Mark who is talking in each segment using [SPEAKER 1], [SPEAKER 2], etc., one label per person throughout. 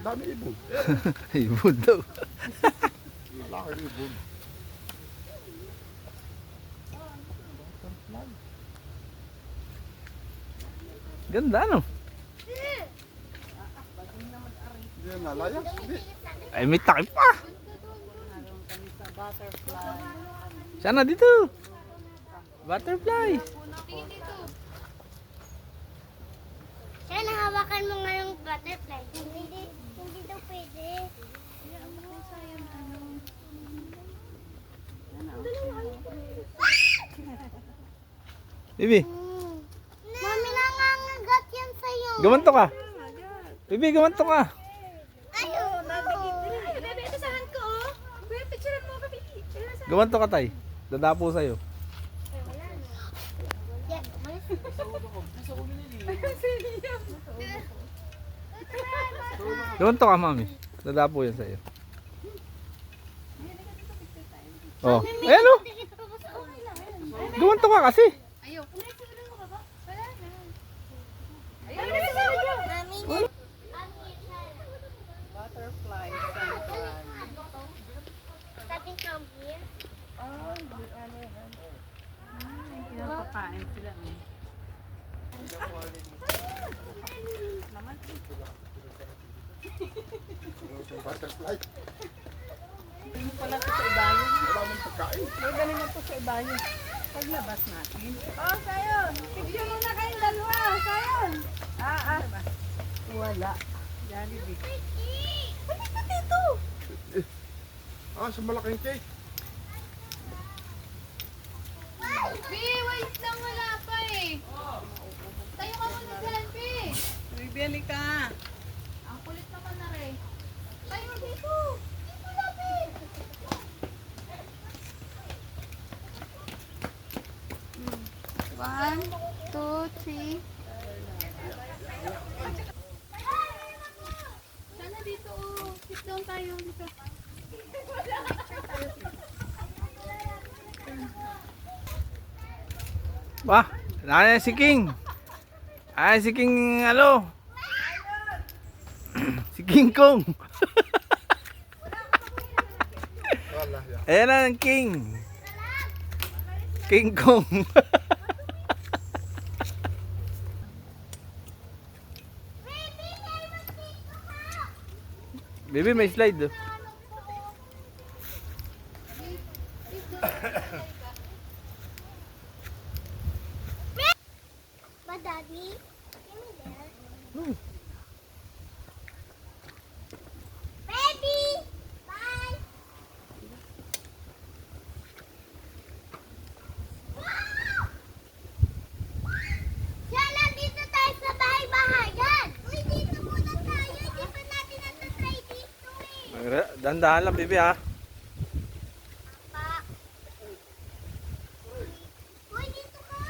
[SPEAKER 1] Dami ibon.
[SPEAKER 2] Ibon daw.
[SPEAKER 1] Laki ng ibon.
[SPEAKER 2] Ganda no?
[SPEAKER 1] Hindi yan nalayas. Hindi.
[SPEAKER 2] Ay may takip pa. Sana dito. Butterfly.
[SPEAKER 3] Siya, nahawakan mo nga yung butterfly. Hindi daw pwede.
[SPEAKER 2] Bibi,
[SPEAKER 3] Mami, nangangagat yan sa'yo.
[SPEAKER 2] gumanto ka. Bibi, gumanto ka.
[SPEAKER 3] Ayun.
[SPEAKER 4] Bebe, ito sa hand ko, oh. Bebe, picturean mo, baby.
[SPEAKER 2] Gumanto ka, tay. Dadapo sa'yo. Gumanto ka, mami. Dadapo yan sa'yo. Oh, ayan o. Gumanto ka kasi.
[SPEAKER 4] Ayaw. Wala na.
[SPEAKER 3] Mami,
[SPEAKER 4] Butterfly.
[SPEAKER 3] starting from here.
[SPEAKER 4] Pinapakain sila.
[SPEAKER 1] Butterfly.
[SPEAKER 4] Yung pala ito sa ibayo.
[SPEAKER 1] Wala mong pagkain.
[SPEAKER 4] May galing na ito sa ibayo. Paglabas natin. Oh, Sayon! Picture mo na kayong dalawa! Sayon! Wala. Jollibee. Balik na dito!
[SPEAKER 1] Sa malaking cake.
[SPEAKER 4] Wait lang, wala pa eh. Tayo ka muna dyan, Pi. Bibili ka. Ang kulit naman na rin. Tayo dito. Dito na, Pi. One, two, three. Sana dito, oh. Sit down tayo dito.
[SPEAKER 2] Bah, nana si King. Ay, si King, ano? Si King Kong.
[SPEAKER 1] Wala yan.
[SPEAKER 2] Ayan na ang King. King Kong. Baby, may slide. Oh.
[SPEAKER 3] Ba, Daddy? Can we there?
[SPEAKER 2] Hmm.
[SPEAKER 3] Baby! Bye! Siya, nandito tayo sa bahay-bahayan. Uy, dito muna tayo. Hindi pa natin natatry dito eh.
[SPEAKER 2] Dandahan lang, baby, ha.
[SPEAKER 3] Pa. Uy, dito ka.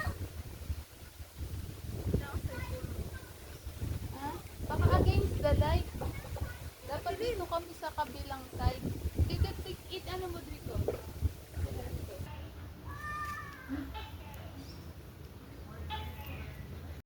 [SPEAKER 4] Baka against the light. Dapat dito kami sa kabilang side. Dito, ano mo dito?